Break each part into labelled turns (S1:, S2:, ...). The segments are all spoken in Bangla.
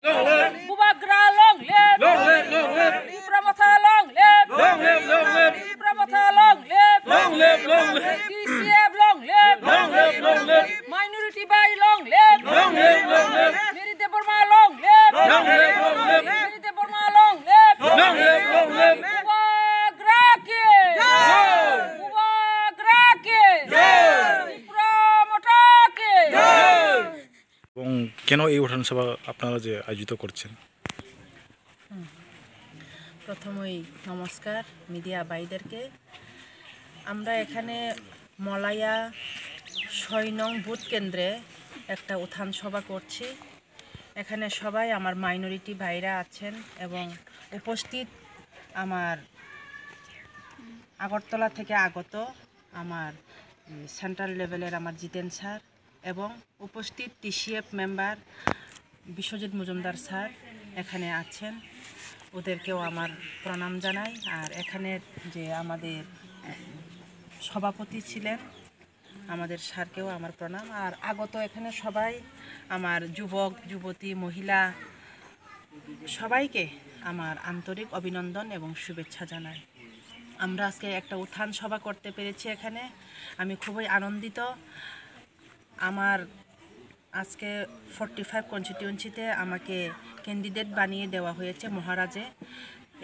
S1: Bubagra long live. Long live, long live. Pramotha long live. Long live, long live. Pramotha long live. Long live, long live. TCF long live. Long live, long live. Minority by long live. Long live, long live. Meri Deborma long live. Long live, long live. Meri Deborma long live. Long live, long live. Bubagra ke. Bubagra ke. Pramotha ke.
S2: এবং কেন এই উঠান সভা আপনারা যে আয়োজিত করছেন?
S3: প্রথমেই নমস্কার মিডিয়া ভাইদেরকে। আমরা এখানে মলায়া ৬ নং বুথ কেন্দ্রে একটা উত্থান সভা করছি। এখানে সবাই আমার মাইনরিটি ভাইরা আছেন এবং উপস্থিত আমার আগরতলা থেকে আগত আমার সেন্ট্রাল লেভেলের আমার জিতেন স্যার এবং উপস্থিত TCF member Biswajit Majumdar sir এখানে আছেন, ওদেরকেও আমার প্রণাম জানাই। আর এখানের যে আমাদের সভাপতি ছিলেন আমাদের স্যারকেও আমার প্রণাম। আর আগত এখানে সবাই আমার যুবক যুবতী মহিলা সবাইকে আমার আন্তরিক অভিনন্দন এবং শুভেচ্ছা জানাই। আমরা আজকে একটা উত্থান সভা করতে পেরেছি এখানে, আমি খুবই আনন্দিত। আমার আজকে 45 কনস্টিটিউয়েন্সিতে আমাকে ক্যান্ডিডেট বানিয়ে দেওয়া হয়েছে মহারাজে।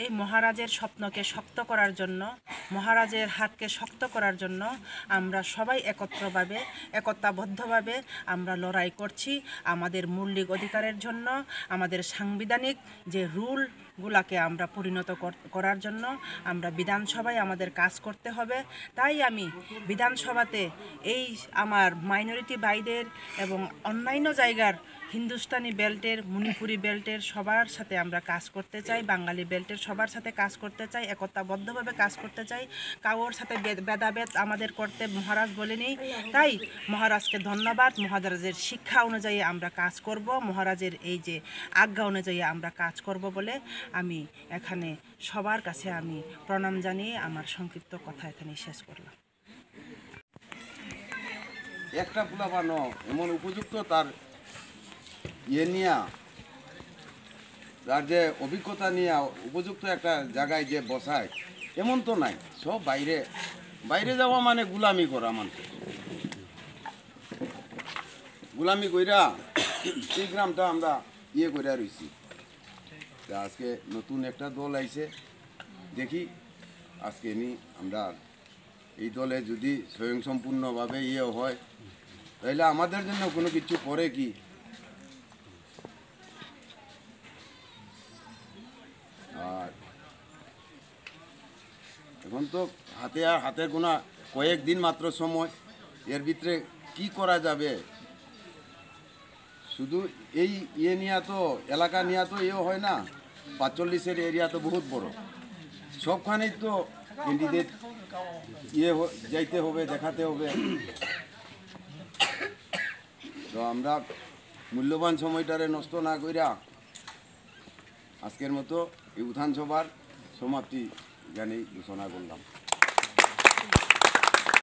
S3: এই মহারাজের স্বপ্নকে শক্ত করার জন্য, মহারাজের হাতকে শক্ত করার জন্য আমরা সবাই একতাবদ্ধভাবে আমরা লড়াই করছি আমাদের মৌলিক অধিকারের জন্য, আমাদের সাংবিধানিক যে রুলগুলোকে আমরা পরিণত করার জন্য। আমরা বিধানসভায় আমাদের কাজ করতে হবে। তাই আমি বিধানসভাতে এই আমার মাইনরিটি ভাইদের এবং অন্যান্য জায়গার হিন্দুস্তানি বেল্টের, মণিপুরি বেল্টের সবার সাথে আমরা কাজ করতে চাই, বাঙালি বেল্টের সবার সাথে কাজ করতে চাই, একতাবদ্ধভাবে কাজ করতে চাই। কারোর সাথে ভেদাভেদ আমাদের করতে মহারাজ বলেনি। তাই মহারাজকে ধন্যবাদ। মহারাজের শিক্ষা অনুযায়ী আমরা কাজ করব, মহারাজের এই যে আজ্ঞা অনুযায়ী আমরা কাজ করব বলে আমি এখানে সবার কাছে আমি প্রণাম জানিয়ে আমার সংক্ষিপ্ত কথা এখানে শেষ করলাম।
S4: একটা পোলাপানো এমন উপযুক্ত তার নিয়ে, তার যে অভিজ্ঞতা নিয়ে উপযুক্ত একটা জায়গায় যে বসায় এমন তো নাই। সব বাইরে যাওয়া মানে গুলামি করা, মানুষ গুলামি কইরা এই গ্রামটা আমরা কইরা রয়েছি। আজকে নতুন একটা দল আইছে, দেখি আজকে আমরা এই দলে যদি স্বয়ংসম্পূর্ণভাবে হয় তাহলে আমাদের জন্য কোনো কিছু পরে কি। আর এখন তো হাতের গোনা কয়েকদিন মাত্র সময়, এর ভিতরে কি করা যাবে। শুধু এই নিয়ে তো এলাকা নিয়ে তো হয় না, 45-এর এরিয়া তো বহুত বড়, সবখানেই তো ক্যান্ডিডেট যাইতে হবে, দেখাতে হবে। তো আমরা মূল্যবান সময়টারে নষ্ট না কইরা আজকের মতো এই উত্থান সভার সমাপ্তি জানিয়ে ঘোষণা করলাম।